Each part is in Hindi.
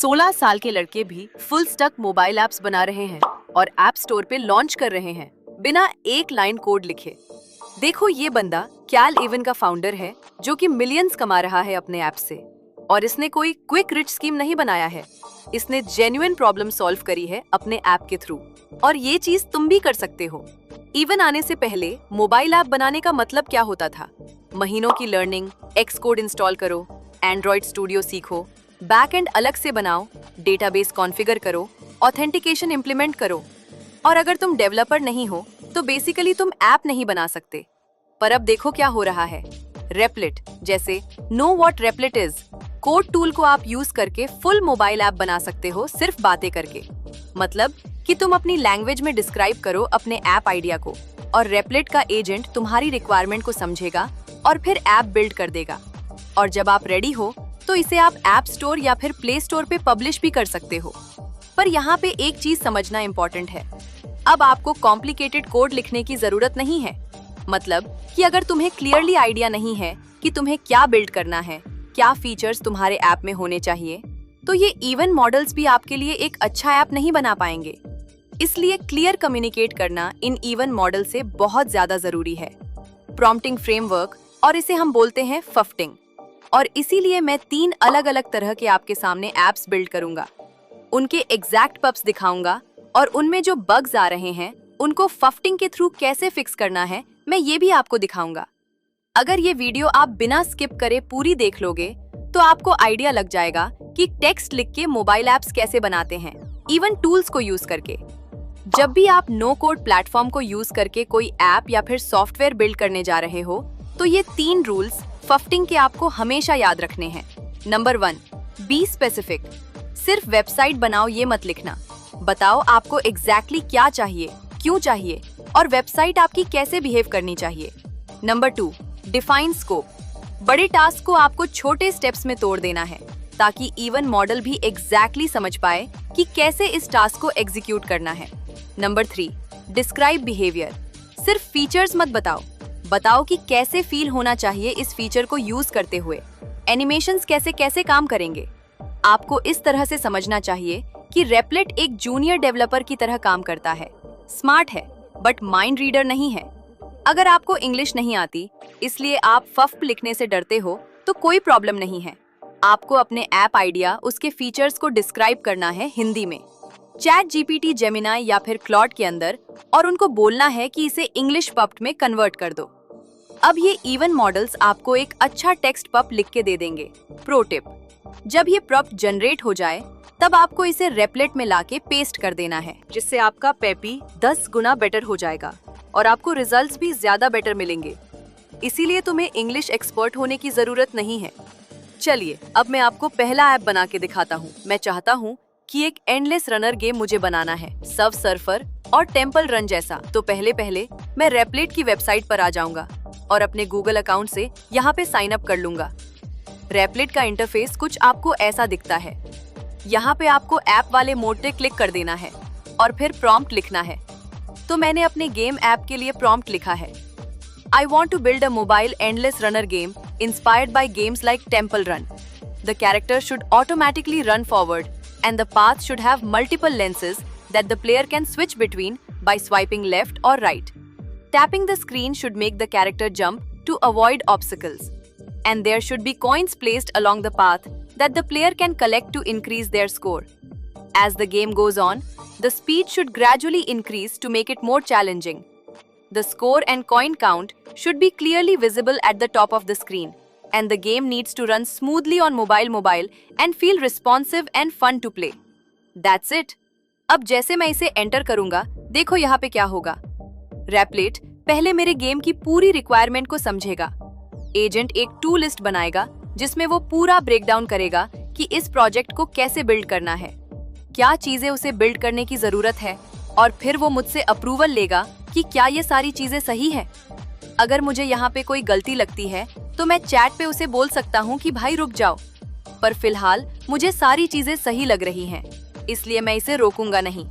16 साल के लड़के भी फुल स्टैक मोबाइल ऐप्स बना रहे हैं और ऐप स्टोर पे लॉन्च कर रहे हैं बिना एक लाइन कोड लिखे। देखो, ये बंदा कैल इवन का फाउंडर है जो कि मिलियंस कमा रहा है अपने ऐप से। और इसने कोई क्विक रिच स्कीम नहीं बनाया है, इसने जेन्युइन प्रॉब्लम सॉल्व करी है अपने ऐप के थ्रू। और ये चीज तुम भी कर सकते हो। इवन आने से पहले मोबाइल ऐप बनाने का मतलब क्या होता था? महीनों की लर्निंग, एक्स कोड इंस्टॉल करो, एंड्रॉइड स्टूडियो सीखो, बैक एंड अलग से बनाओ, डेटाबेस कॉन्फ़िगर करो, ऑथेंटिकेशन इंप्लीमेंट करो। और अगर तुम डेवलपर नहीं हो तो बेसिकली तुम ऐप नहीं बना सकते। पर अब देखो क्या हो रहा है। रेपलेट जैसे know what रेपलेट is code tool को आप यूज करके फुल मोबाइल ऐप बना सकते हो सिर्फ बातें करके। मतलब कि तुम अपनी लैंग्वेज में डिस्क्राइब करो अपने ऐप आइडिया को और रेपलेट का एजेंट तुम्हारी रिक्वायरमेंट को समझेगा और फिर ऐप बिल्ड कर देगा। और जब आप रेडी हो तो इसे आप ऐप स्टोर या फिर प्ले स्टोर पे पब्लिश भी कर सकते हो। पर यहाँ पे एक चीज समझना इम्पोर्टेंट है। अब आपको कॉम्प्लिकेटेड कोड लिखने की जरूरत नहीं है। मतलब कि अगर तुम्हें क्लियरली आइडिया नहीं है कि तुम्हें क्या बिल्ड करना है, क्या फीचर्स तुम्हारे ऐप में होने चाहिए, तो ये इवन मॉडल्स भी आपके लिए एक अच्छा ऐप नहीं बना पाएंगे। इसलिए क्लियर कम्युनिकेट करना इन इवन मॉडल से बहुत ज्यादा जरूरी है। प्रॉम्प्टिंग फ्रेमवर्क, और इसे हम बोलते हैं फफ्टिंग। और इसीलिए मैं 3 अलग अलग तरह के आपके सामने ऐप्स बिल्ड करूंगा, उनके एग्जैक्ट पब्स दिखाऊंगा और उनमें जो बग्स आ रहे हैं उनको फफ्टिंग के थ्रू कैसे फिक्स करना है मैं ये भी आपको दिखाऊंगा। अगर ये वीडियो आप बिना स्किप करे पूरी देख लोगे तो आपको आइडिया लग जाएगा कि टेक्स्ट लिख के मोबाइल ऐप्स कैसे बनाते हैं, इवन टूल्स को यूज करके। जब भी आप नो कोड प्लेटफॉर्म को यूज करके कोई ऐप या फिर सॉफ्टवेयर बिल्ड करने जा रहे हो तो ये 3 रूल्स फफ्टिंग के आपको हमेशा याद रखने हैं। Number 1, be specific. सिर्फ वेबसाइट बनाओ ये मत लिखना। बताओ आपको एग्जैक्टली क्या चाहिए, क्यों चाहिए और वेबसाइट आपकी कैसे बिहेव करनी चाहिए। Number 2, define scope. बड़े टास्क को आपको छोटे स्टेप्स में तोड़ देना है ताकि इवन मॉडल भी एग्जैक्टली समझ पाए कि कैसे इस टास्क को एग्जीक्यूट करना है। Number 3, describe behaviour. सिर्फ फीचर्स मत बताओ, बताओ कि कैसे फील होना चाहिए इस फीचर को यूज करते हुए, एनिमेशंस कैसे कैसे काम करेंगे। आपको इस तरह से समझना चाहिए कि रेपलेट एक जूनियर डेवलपर की तरह काम करता है, स्मार्ट है बट माइंड रीडर नहीं है। अगर आपको इंग्लिश नहीं आती इसलिए आप फफ लिखने से डरते हो तो कोई प्रॉब्लम नहीं है। आपको अपने ऐप आइडिया, उसके फीचर्स को डिस्क्राइब करना है हिंदी में, चैट जीपीटी, जेमिनाई या फिर क्लॉड के अंदर, और उनको बोलना है कि इसे इंग्लिश पप्ट में कन्वर्ट कर दो। अब ये इवन मॉडल्स आपको एक अच्छा टेक्स्ट पप लिख के दे देंगे। प्रो टिप, जब ये प्रॉम्प्ट जनरेट हो जाए तब आपको इसे रेपलेट में लाके पेस्ट कर देना है, जिससे आपका पेपी 10 गुना बेटर हो जाएगा और आपको रिजल्ट्स भी ज्यादा बेटर मिलेंगे। इसीलिए तुम्हें इंग्लिश एक्सपर्ट होने की जरूरत नहीं है। चलिए अब मैं आपको पहला ऐप बना के दिखाता हूँ। मैं चाहता हूँ कि एक एंडलेस रनर गेम मुझे बनाना है, सब सर्फर और टेम्पल रन जैसा। तो पहले मैं रेपलेट की वेबसाइट पर आ जाऊंगा और अपने गूगल अकाउंट से यहाँ पे साइन अप कर लूंगा। रेपलेट का इंटरफेस कुछ आपको ऐसा दिखता है। यहाँ पे आपको ऐप वाले मोड पे क्लिक कर देना है और फिर प्रॉम्प्ट लिखना है। तो मैंने अपने गेम ऐप के लिए प्रॉम्प्ट लिखा है, I want to build a mobile endless runner game inspired by games like Temple Run. The character should automatically run forward and the path should have multiple lenses that the player can switch between by swiping left or right. Tapping the screen should make the character jump to avoid obstacles. And there should be coins placed along the path that the player can collect to increase their score. As the game goes on, the speed should gradually increase to make it more challenging. The score and coin count should be clearly visible at the top of the screen, and the game needs to run smoothly on mobile and feel responsive and fun to play. That's it. अब जैसे मैं इसे एंटर करूंगा, देखो यहाँ पे क्या होगा। रेपलेट पहले मेरे गेम की पूरी रिक्वायरमेंट को समझेगा। एजेंट एक टू लिस्ट बनाएगा जिसमें वो पूरा ब्रेकडाउन करेगा कि इस प्रोजेक्ट को कैसे बिल्ड करना है, क्या चीजें उसे बिल्ड करने की जरूरत है, और फिर वो मुझसे अप्रूवल लेगा कि क्या ये सारी चीजें सही है। अगर मुझे यहाँ पे कोई गलती लगती है तो मैं चैट पे उसे बोल सकता हूँ कि भाई रुक जाओ, पर फिलहाल मुझे सारी चीजें सही लग रही हैं, इसलिए मैं इसे रोकूंगा नहीं।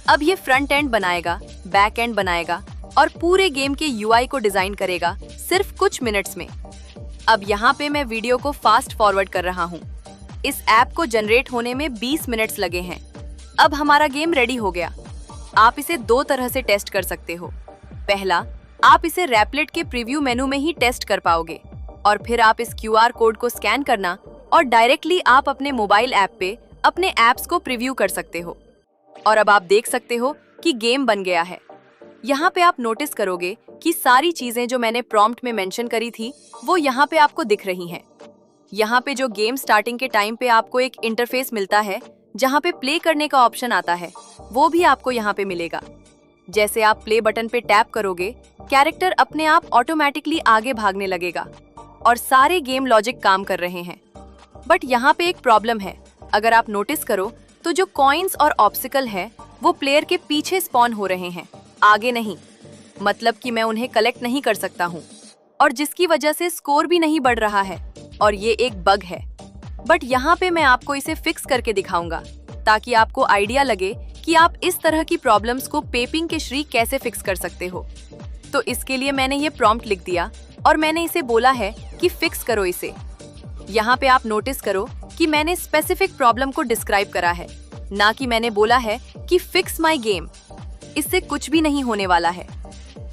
अब ये फ्रंट एंड बनाएगा, बैक एंड बनाएगा और पूरे गेम के यूआई को डिजाइन करेगा सिर्फ कुछ मिनट्स में। अब यहाँ पे मैं वीडियो को फास्ट फॉरवर्ड कर रहा हूँ। इस ऐप को जनरेट होने में 20 मिनट्स लगे हैं। अब हमारा गेम रेडी हो गया। आप इसे 2 तरह से टेस्ट कर सकते हो। पहला, आप इसे रैपलेट के प्रीव्यू मेनू में ही टेस्ट कर पाओगे और फिर आप इस QR कोड को स्कैन करना और डायरेक्टली आप अपने मोबाइल ऐप पे अपने ऐप्स को प्रीव्यू कर सकते हो। और अब आप देख सकते हो कि गेम बन गया है। यहाँ पे आप नोटिस करोगे कि सारी चीजें जो मैंने प्रॉम्प्ट में मेंशन करी थी वो यहाँ पे आपको दिख रही हैं। यहाँ पे जो गेम स्टार्टिंग के टाइम पे आपको एक इंटरफेस मिलता है जहाँ पे प्ले करने का ऑप्शन आता है, वो भी आपको यहाँ पे मिलेगा। जैसे आप प्ले बटन पे टैप करोगे, कैरेक्टर अपने आप ऑटोमेटिकली आगे भागने लगेगा और सारे गेम लॉजिक काम कर रहे हैं। बट यहाँ पे एक प्रॉब्लम है। अगर आप नोटिस करो तो जो कॉइन्स और ऑब्स्टिकल है वो प्लेयर के पीछे स्पॉन हो रहे हैं, आगे नहीं। मतलब कि मैं उन्हें कलेक्ट नहीं कर सकता हूँ और जिसकी वजह से स्कोर भी नहीं बढ़ रहा है और ये एक बग है। बट यहाँ पे मैं आपको इसे फिक्स करके दिखाऊंगा ताकि आपको आइडिया लगे कि आप इस तरह की प्रॉब्लम्स को पेपिंग के श्री कैसे फिक्स कर सकते हो। तो इसके लिए मैंने ये प्रॉम्प्ट लिख दिया और मैंने इसे बोला है कि फिक्स करो इसे। यहाँ पे आप नोटिस करो कि मैंने स्पेसिफिक प्रॉब्लम को डिस्क्राइब करा है, ना कि मैंने बोला है कि फिक्स माय गेम। इससे कुछ भी नहीं होने वाला है।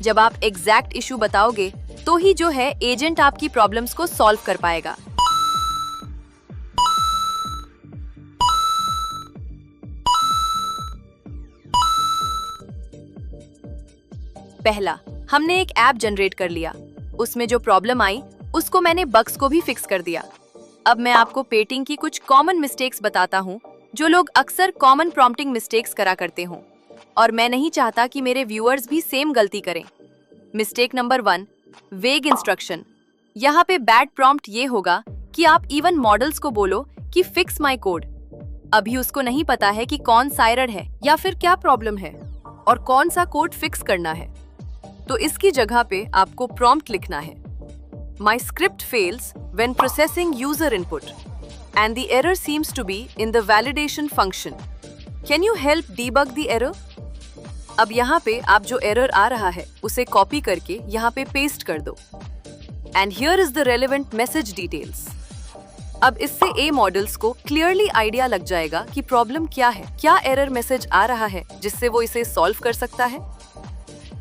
जब आप एग्जैक्ट इशू बताओगे तो ही जो है एजेंट आपकी प्रॉब्लम्स को सॉल्व कर पाएगा। पहला, हमने एक ऐप जनरेट कर लिया। उसमें जो प्रॉब्लम आई उसको मैंने बग्स को भी फिक्स कर दिया। अब मैं आपको पेटिंग की कुछ कॉमन मिस्टेक्स बताता हूँ जो लोग अक्सर कॉमन प्रॉम्प्टिंग मिस्टेक्स करा करते हों और मैं नहीं चाहता कि मेरे व्यूअर्स भी सेम गलती करें। मिस्टेक नंबर 1, वेग इंस्ट्रक्शन। यहाँ पे बैड प्रॉम्प्ट ये होगा कि आप इवन मॉडल्स को बोलो कि फिक्स माय कोड। अभी उसको नहीं पता है कि कौन सा एरर है या फिर क्या प्रॉब्लम है और कौन सा कोड फिक्स करना है। तो इसकी जगह पे आपको प्रॉम्प्ट लिखना है, My script fails when processing user input and the error seems to be in the validation function. Can you help debug the error? अब यहाँ पे आप जो एरर आ रहा है उसे कॉपी करके यहाँ पे पेस्ट कर दो। And here is the relevant message details. अब इससे ए मॉडल्स को क्लियरली आइडिया लग जाएगा कि प्रॉब्लम क्या है, क्या एरर मैसेज आ रहा है जिससे वो इसे सॉल्व कर सकता है।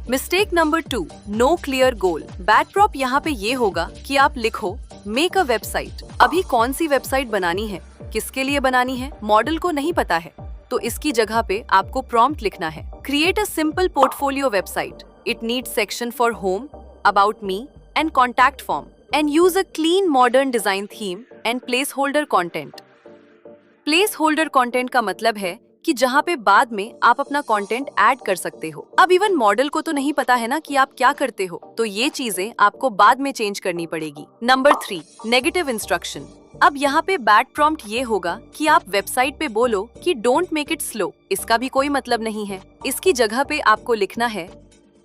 Mistake number 2, no clear goal. Bad prop यहाँ पे ये होगा कि आप लिखो मेक अ वेबसाइट। अभी कौन सी वेबसाइट बनानी है, किसके लिए बनानी है, मॉडल को नहीं पता है। तो इसकी जगह पे आपको प्रॉम्प्ट लिखना है, create a simple portfolio website. It needs section for home, about me and contact form and use a clean modern design theme and place holder content. Place holder content का मतलब है कि जहाँ पे बाद में आप अपना कंटेंट ऐड कर सकते हो। अब इवन मॉडल को तो नहीं पता है ना कि आप क्या करते हो, तो ये चीजें आपको बाद में चेंज करनी पड़ेगी। Number 3, negative instruction. अब यहाँ पे बैड प्रॉम्प्ट ये होगा कि आप वेबसाइट पे बोलो कि डोंट मेक इट स्लो। इसका भी कोई मतलब नहीं है। इसकी जगह पे आपको लिखना है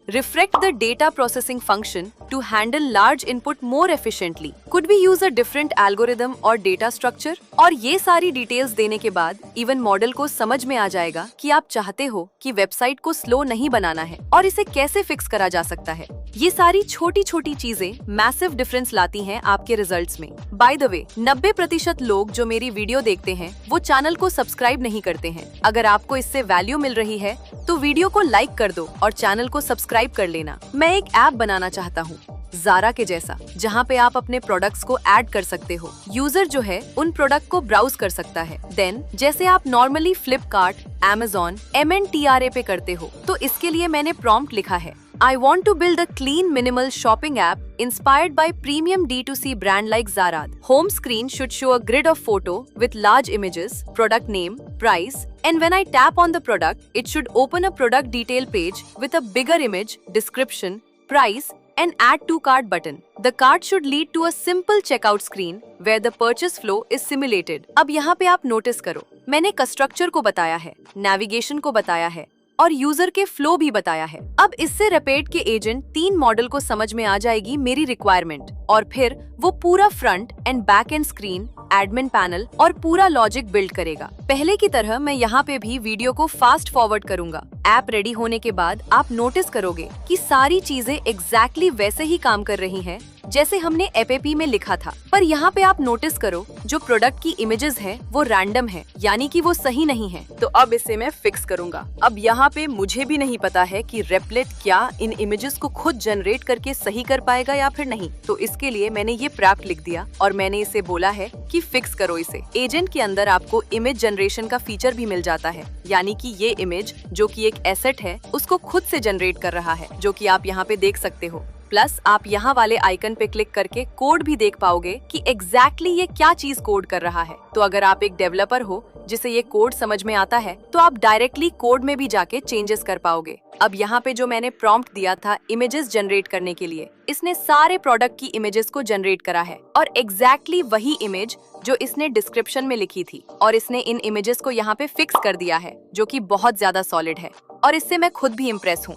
reflect the data processing function to handle large input more efficiently. Could we use a different algorithm or data structure? और ये सारी डिटेल्स देने के बाद इवन मॉडल को समझ में आ जाएगा कि आप चाहते हो कि वेबसाइट को स्लो नहीं बनाना है और इसे कैसे फिक्स करा जा सकता है। ये सारी छोटी छोटी चीजें मैसिव डिफरेंस लाती हैं आपके रिजल्ट्स में। बाय द वे, 90% लोग जो मेरी वीडियो देखते हैं वो चैनल को सब्सक्राइब नहीं करते हैं। अगर आपको इससे वैल्यू मिल रही है तो वीडियो को लाइक कर दो और चैनल को सब्सक्राइब कर लेना। मैं एक ऐप बनाना चाहता हूँ ज़ारा के जैसा, जहाँ पे आप अपने प्रोडक्ट्स को ऐड कर सकते हो। यूजर जो है उन प्रोडक्ट को ब्राउज कर सकता है। देन जैसे आप नॉर्मली फ्लिपकार्ट, Amazon, MNTRA पे करते हो, तो इसके लिए मैंने प्रॉम्प्ट लिखा है, I want to build a clean minimal shopping app inspired by premium D2C brand like Zara. Home screen should show a grid of photo with large images, product name, price, and when I tap on the product, it should open a product detail page with a bigger image, description, price, and add to cart button. The cart should lead to a simple checkout screen where the purchase flow is simulated. अब यहाँ पे आप नोटिस करो, मैंने स्ट्रक्चर को बताया है, नेविगेशन को बताया है और यूजर के फ्लो भी बताया है। अब इससे रैपिड के एजेंट 3 मॉडल को समझ में आ जाएगी मेरी रिक्वायरमेंट और फिर वो पूरा front end back and screen, admin panel और पूरा लॉजिक बिल्ड करेगा। पहले की तरह मैं यहाँ पे भी वीडियो को फास्ट फॉरवर्ड करूंगा। ऐप रेडी होने के बाद आप नोटिस करोगे कि सारी चीजें एग्जैक्टली वैसे ही काम कर रही हैं जैसे हमने एपीपी में लिखा था। पर यहाँ पे आप नोटिस करो, जो प्रोडक्ट की इमेजेस हैं वो रैंडम है, यानी कि वो सही नहीं है। तो अब इसे मैं फिक्स करूंगा। अब यहाँ पे मुझे भी नहीं पता है कि रेपलेट क्या इन इमेजेस को खुद जनरेट करके सही कर पाएगा या फिर नहीं। तो इसके लिए मैंने ये प्रैप्ट लिख दिया और मैंने इसे बोला है कि फिक्स करो इसे। एजेंट के अंदर आपको इमेज जनरेशन का फीचर भी मिल जाता है, यानी कि ये इमेज जो कि एक एसेट है उसको खुद से जनरेट कर रहा है, जो कि आप यहाँ पे देख सकते हो। प्लस आप यहाँ वाले आइकन पे क्लिक करके कोड भी देख पाओगे कि एग्जैक्टली ये क्या चीज कोड कर रहा है। तो अगर आप एक डेवलपर हो जिसे ये कोड समझ में आता है तो आप डायरेक्टली कोड में भी जाके चेंजेस कर पाओगे। अब यहाँ पे जो मैंने प्रॉम्प्ट दिया था इमेजेस जनरेट करने के लिए, इसने सारे प्रोडक्ट की इमेजेस को जनरेट करा है और एग्जैक्टली वही इमेज जो इसने डिस्क्रिप्शन में लिखी थी, और इसने इन इमेजेस को यहाँ पे फिक्स कर दिया है, जो कि बहुत ज्यादा सॉलिड है और इससे मैं खुद भी इम्प्रेस हूँ।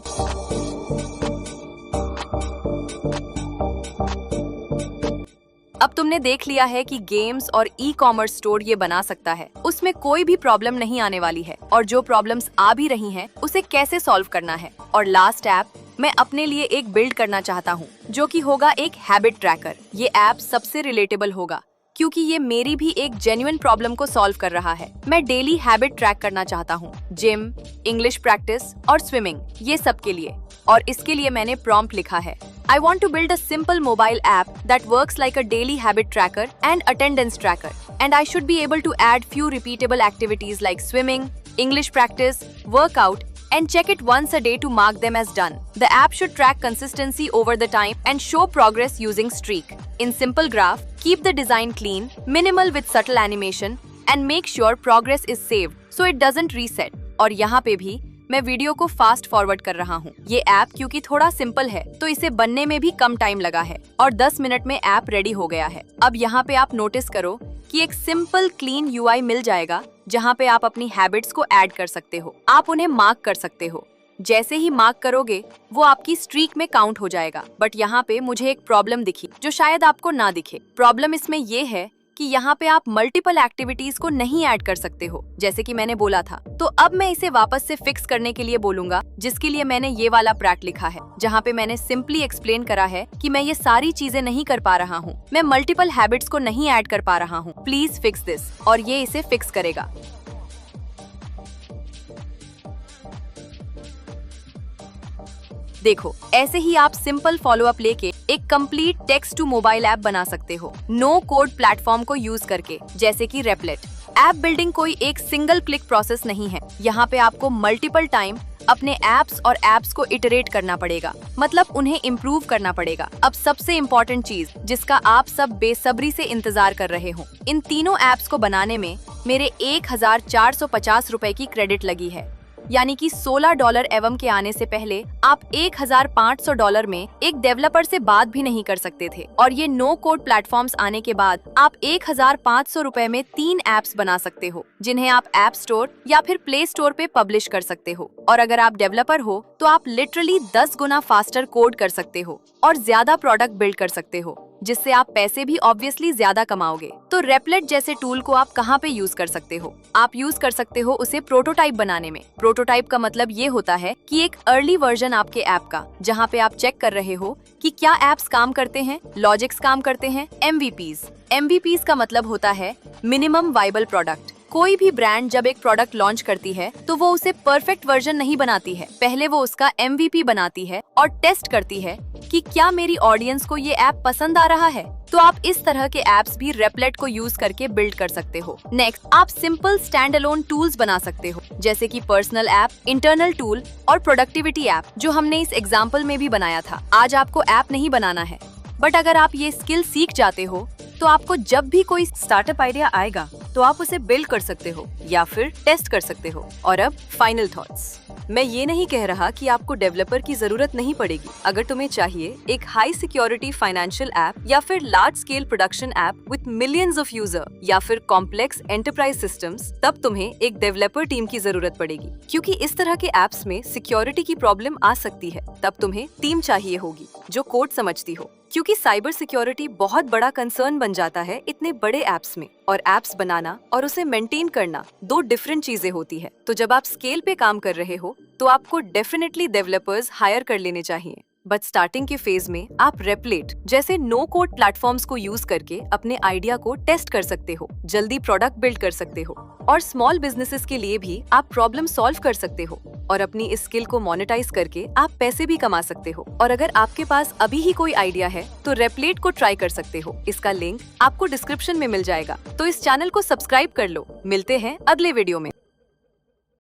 अब तुमने देख लिया है कि गेम्स और ई कॉमर्स स्टोर ये बना सकता है, उसमें कोई भी प्रॉब्लम नहीं आने वाली है, और जो प्रॉब्लम्स आ भी रही हैं उसे कैसे सॉल्व करना है। और लास्ट ऐप मैं अपने लिए एक बिल्ड करना चाहता हूँ, जो कि होगा एक हैबिट ट्रैकर। ये ऐप सबसे रिलेटेबल होगा क्योंकि ये मेरी भी एक जेन्युइन प्रॉब्लम को सॉल्व कर रहा है। मैं डेली हैबिट ट्रैक करना चाहता हूँ, जिम, इंग्लिश प्रैक्टिस और स्विमिंग, ये सब के लिए। और इसके लिए मैंने प्रॉम्प्ट लिखा है, I want to build a simple mobile app that works like a daily habit tracker and attendance tracker, and I should be able to add few repeatable activities like swimming, English practice, workout, and check it once a day to mark them as done. The app should track consistency over the time and show progress using streak. In simple graph, keep the design clean, minimal with subtle animation, and make sure progress is saved so it doesn't reset. और यहाँ पे भी मैं वीडियो को फास्ट फॉरवर्ड कर रहा हूँ। ये ऐप क्योंकि थोड़ा सिंपल है तो इसे बनने में भी कम टाइम लगा है और 10 मिनट में ऐप रेडी हो गया है। अब यहाँ पे आप नोटिस करो कि एक सिंपल क्लीन यूआई मिल जाएगा, जहाँ पे आप अपनी हैबिट्स को ऐड कर सकते हो। आप उन्हें मार्क कर सकते हो। जैसे ही मार्क करोगे वो आपकी स्ट्रीक में काउंट हो जाएगा। बट यहाँ पे मुझे एक प्रॉब्लम दिखी जो शायद आपको ना दिखे। प्रॉब्लम इसमें ये है कि यहाँ पे आप मल्टीपल एक्टिविटीज को नहीं ऐड कर सकते हो, जैसे कि मैंने बोला था। तो अब मैं इसे वापस से फिक्स करने के लिए बोलूंगा, जिसके लिए मैंने ये वाला प्रैक्ट लिखा है, जहाँ पे मैंने सिंपली एक्सप्लेन करा है कि मैं ये सारी चीजें नहीं कर पा रहा हूँ, मैं मल्टीपल हैबिट्स को नहीं ऐड कर पा रहा हूँ, प्लीज फिक्स दिस। और ये इसे फिक्स करेगा। देखो, ऐसे ही आप सिंपल फॉलो अप लेके एक complete text to mobile app बना सकते हो, नो कोड प्लेटफॉर्म को यूज करके, जैसे कि रेपलेट। ऐप बिल्डिंग कोई एक सिंगल क्लिक प्रोसेस नहीं है। यहाँ पे आपको मल्टीपल टाइम अपने एप्स को इटरेट करना पड़ेगा, मतलब उन्हें इम्प्रूव करना पड़ेगा। अब सबसे इम्पोर्टेंट चीज जिसका आप सब बेसब्री से इंतजार कर रहे हो, इन तीनों एप्स को बनाने में मेरे 1450 रुपए की क्रेडिट लगी है, यानी कि $16 एवं के आने से पहले आप $1500 में एक डेवलपर से बात भी नहीं कर सकते थे। और ये नो कोड प्लेटफॉर्म्स आने के बाद आप 1500 रुपए में 3 एप्स बना सकते हो, जिन्हें आप ऐप स्टोर या फिर प्ले स्टोर पे पब्लिश कर सकते हो। और अगर आप डेवलपर हो तो आप लिटरली 10 गुना फास्टर कोड कर सकते हो और ज्यादा प्रोडक्ट बिल्ड कर सकते हो, जिससे आप पैसे भी ऑब्वियसली ज्यादा कमाओगे। तो रेपलेट जैसे टूल को आप कहाँ पे यूज कर सकते हो? आप यूज कर सकते हो उसे प्रोटोटाइप बनाने में। प्रोटोटाइप का मतलब ये होता है कि एक अर्ली वर्जन आपके ऐप का, जहाँ पे आप चेक कर रहे हो कि क्या एप्स काम करते हैं, लॉजिक्स काम करते हैं। एमवीपीज का मतलब होता है मिनिमम वाइबल प्रोडक्ट। कोई भी ब्रांड जब एक प्रोडक्ट लॉन्च करती है तो वो उसे परफेक्ट वर्जन नहीं बनाती है, पहले वो उसका MVP बनाती है और टेस्ट करती है कि क्या मेरी ऑडियंस को ये ऐप पसंद आ रहा है। तो आप इस तरह के एप्स भी रेपलेट को यूज करके बिल्ड कर सकते हो। नेक्स्ट, आप सिंपल स्टैंड अलोन टूल्स बना सकते हो, जैसे कि पर्सनल ऐप, इंटरनल टूल और प्रोडक्टिविटी ऐप, जो हमने इस एग्जाम्पल में भी बनाया था। आज आपको ऐप नहीं बनाना है, बट अगर आप ये स्किल सीख जाते हो तो आपको जब भी कोई स्टार्टअप आइडिया आएगा तो आप उसे बिल्ड कर सकते हो या फिर टेस्ट कर सकते हो। और अब फाइनल थॉट्स। मैं ये नहीं कह रहा कि आपको डेवलपर की जरूरत नहीं पड़ेगी। अगर तुम्हें चाहिए एक हाई सिक्योरिटी फाइनेंशियल ऐप या फिर large scale production app with millions of user या फिर कॉम्प्लेक्स एंटरप्राइज सिस्टम्स, तब तुम्हें एक डेवलपर टीम की जरूरत पड़ेगी, क्योंकि इस तरह के ऐप्स में सिक्योरिटी की प्रॉब्लम आ सकती है। तब तुम्हें टीम चाहिए होगी। जो कोड समझती हो, क्योंकि साइबर सिक्योरिटी बहुत बड़ा कंसर्न बन जाता है इतने बड़े एप्स में। और एप्स बनाना और उसे मेंटेन करना दो डिफरेंट चीजें होती है। तो जब आप स्केल पे काम कर रहे हो तो आपको डेफिनेटली डेवलपर्स हायर कर लेने चाहिए। बट स्टार्टिंग के फेज में आप रेपलेट जैसे नो कोड प्लेटफॉर्म्स को यूज करके अपने आइडिया को टेस्ट कर सकते हो, जल्दी प्रोडक्ट बिल्ड कर सकते हो, और स्मॉल बिजनेसेस के लिए भी आप प्रॉब्लम सॉल्व कर सकते हो, और अपनी इस स्किल को मोनेटाइज करके आप पैसे भी कमा सकते हो। और अगर आपके पास अभी ही कोई आइडिया है तो रेपलेट को ट्राई कर सकते हो। इसका लिंक आपको डिस्क्रिप्शन में मिल जाएगा। तो इस चैनल को सब्सक्राइब कर लो। मिलते हैं अगले वीडियो में।